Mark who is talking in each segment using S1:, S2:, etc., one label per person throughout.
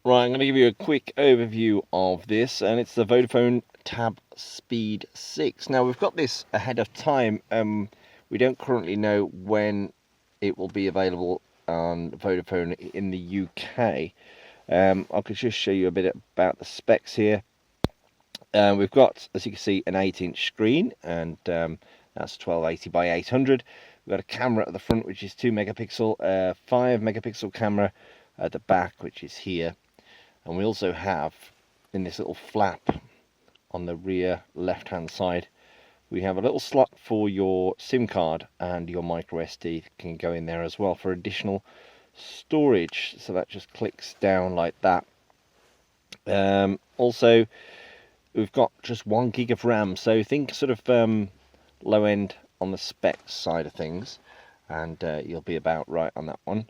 S1: Right, I'm going to give you a quick overview of this, and it's the Vodafone Tab Speed 6. Now, we've got this ahead of time. We don't currently know when it will be available on Vodafone in the UK. I could just show you a bit about the specs here. We've got, as you can see, an 8-inch screen, and that's 1280 by 800. We've got a camera at the front, which is 2 megapixel, 5 megapixel camera at the back, which is here. And we also have, in this little flap on the rear left hand side, we have a little slot for your SIM card, and your micro SD can go in there as well for additional storage. So that just clicks down like that. Also, we've got just 1 gig of RAM, so think sort of low end on the specs side of things, and you'll be about right on that one.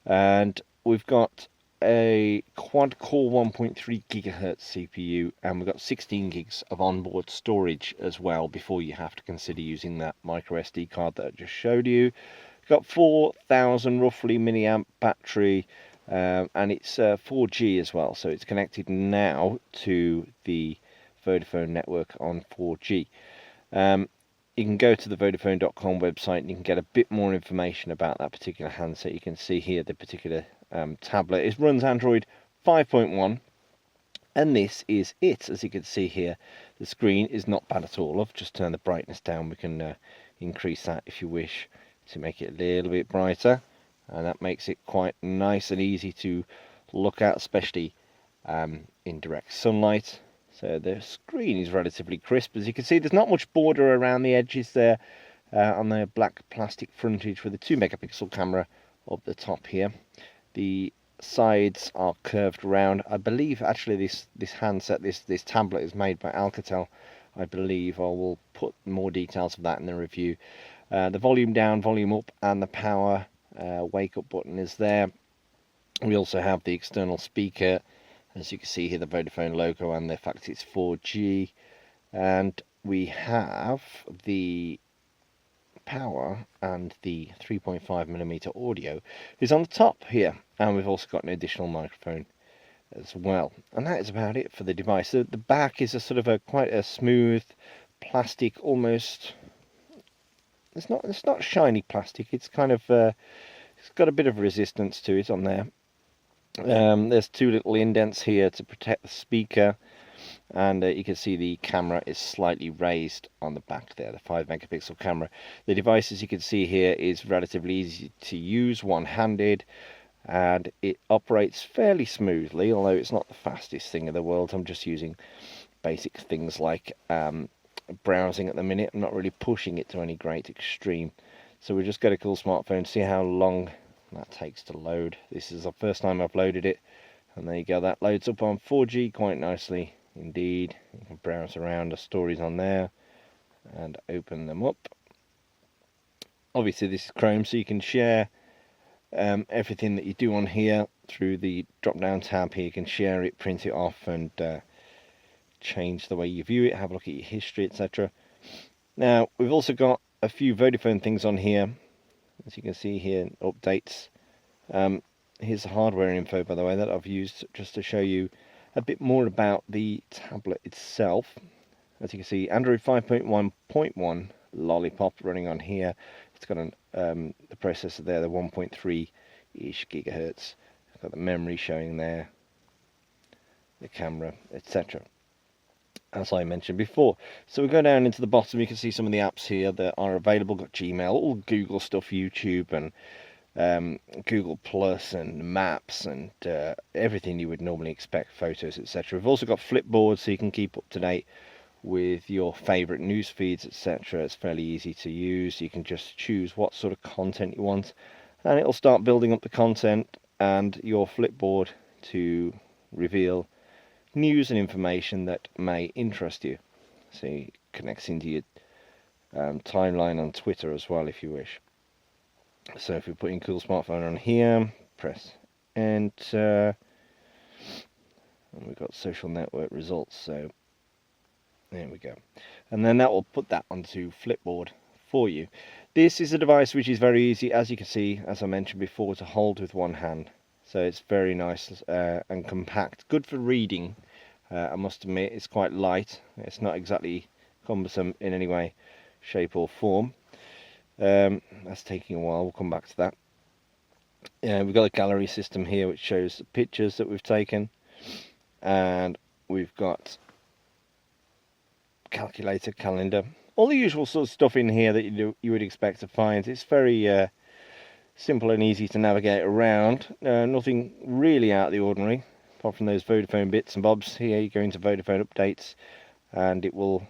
S1: And we've got a quad-core 1.3 gigahertz CPU, and we've got 16 gigs of onboard storage as well before you have to consider using that micro SD card that I just showed you. We've got 4,000 roughly milliamp battery, and it's 4G as well, so it's connected now to the Vodafone network on 4G. You can go to the Vodafone.com website and you can get a bit more information about that particular handset. You can see here the particular tablet. It runs Android 5.1, and this is it. As you can see here, the screen is not bad at all. I've just turned the brightness down. We can increase that if you wish to make it a little bit brighter, and that makes it quite nice and easy to look at, especially in direct sunlight. So the screen is relatively crisp. As you can see, there's not much border around the edges there on the black plastic frontage with a 2 megapixel camera up the top here. The sides are curved around. I believe actually this handset, this tablet is made by Alcatel, I believe. I will put more details of that in the review. The volume down, volume up, and the power wake up button is there. We also have the external speaker. As you can see here, the Vodafone logo and the fact it's 4G. And we have the power, and the 3.5mm audio is on the top here. And we've also got an additional microphone as well. And that is about it for the device. The back is a sort of quite a smooth plastic, almost. It's not shiny plastic. It's kind of it's got a bit of resistance to it on there. There's 2 little indents here to protect the speaker, and you can see the camera is slightly raised on the back there, the 5 megapixel camera. The device, as you can see here, is relatively easy to use, one-handed, and it operates fairly smoothly, although it's not the fastest thing in the world. I'm just using basic things like browsing at the minute. I'm not really pushing it to any great extreme. So we'll just get a cool smartphone, see how long that takes to load. This is the first time I've loaded it, and there you go, that loads up on 4G quite nicely indeed. You can browse around, the stories on there, and open them up. Obviously this is Chrome, so you can share everything that you do on here through the drop down tab here. You can share it, print it off, and change the way you view it, have a look at your history, etc. Now we've also got a few Vodafone things on here. As you can see here, updates. Here's the hardware info, by the way, that I've used just to show you a bit more about the tablet itself. As you can see, Android 5.1.1 Lollipop running on here. It's got the processor there, the 1.3-ish gigahertz. It's got the memory showing there, the camera, etc. As I mentioned before. So we go down into the bottom, you can see some of the apps here that are available. Got Gmail, all Google stuff, YouTube, and Google Plus, and Maps, and everything you would normally expect, photos, etc. We've also got Flipboard, so you can keep up to date with your favourite news feeds, etc. It's fairly easy to use. You can just choose what sort of content you want, and it'll start building up the content and your Flipboard to reveal news and information that may interest you. So it connects into your timeline on Twitter as well if you wish. So if we put in cool smartphone on here, press enter, and we've got social network results. So there we go, and then that will put that onto Flipboard for you. This is a device which is very easy, as you can see, as I mentioned before, to hold with one hand. So it's very nice and compact. Good for reading. I must admit, it's quite light. It's not exactly cumbersome in any way, shape or form. That's taking a while. We'll come back to that. We've got a gallery system here which shows the pictures that we've taken, and we've got calculator, calendar, all the usual sort of stuff in here that you would expect to find. It's very simple and easy to navigate around. Nothing really out of the ordinary, apart from those Vodafone bits and bobs. Here you go into Vodafone updates, and it will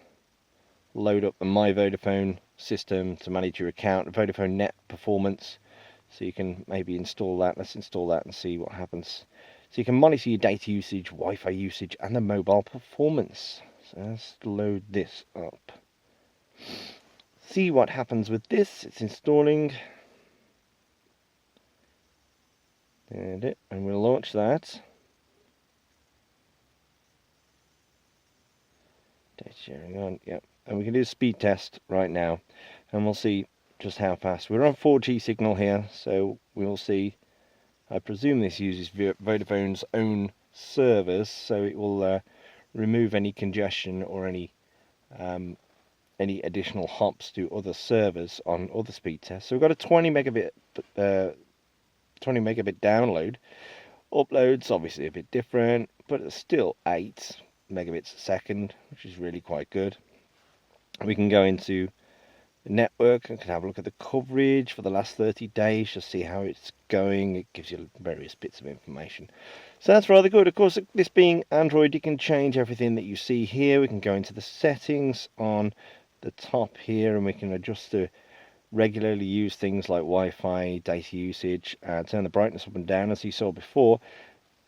S1: load up the My Vodafone system to manage your account, Vodafone Net Performance. So you can maybe install that. Let's install that and see what happens. So you can monitor your data usage, Wi-Fi usage, and the mobile performance. So let's load this up. See what happens with this. It's installing. And we'll launch that. Data sharing on, yep. And we can do a speed test right now, and we'll see just how fast. We're on 4G signal here, so we'll see. I presume this uses Vodafone's own servers, so it will remove any congestion or any additional hops to other servers on other speed tests. So we've got a 20 megabit download. Uploads obviously a bit different, but it's still 8 megabits a second, which is really quite good. We can go into the network and can have a look at the coverage for the last 30 days, just see how it's going. It gives you various bits of information, so that's rather good. Of course, this being Android, you can change everything that you see here. We can go into the settings on the top here, and we can adjust to regularly use things like Wi-Fi, data usage, turn the brightness up and down as you saw before.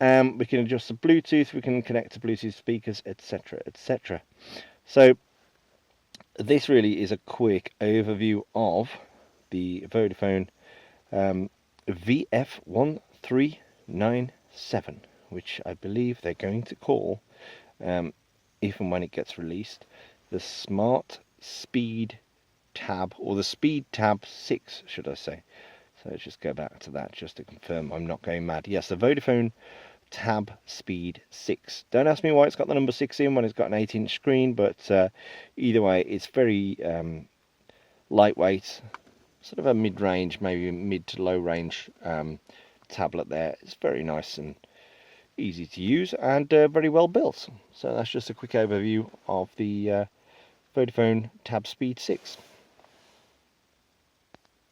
S1: We can adjust the Bluetooth, we can connect to Bluetooth speakers, etc, etc. So this really is a quick overview of the Vodafone VF1397, which I believe they're going to call, even when it gets released, the Smart Speed Tab, or the Speed Tab 6, should I say. So let's just go back to that just to confirm I'm not going mad. Yes, the Vodafone Tab Speed 6. Don't ask me why it's got the number 6 in when it's got an 8-inch screen, but either way, it's very lightweight, sort of a mid-range, maybe mid to low range tablet there. It's very nice and easy to use, and very well built. So that's just a quick overview of the Vodafone Tab Speed 6.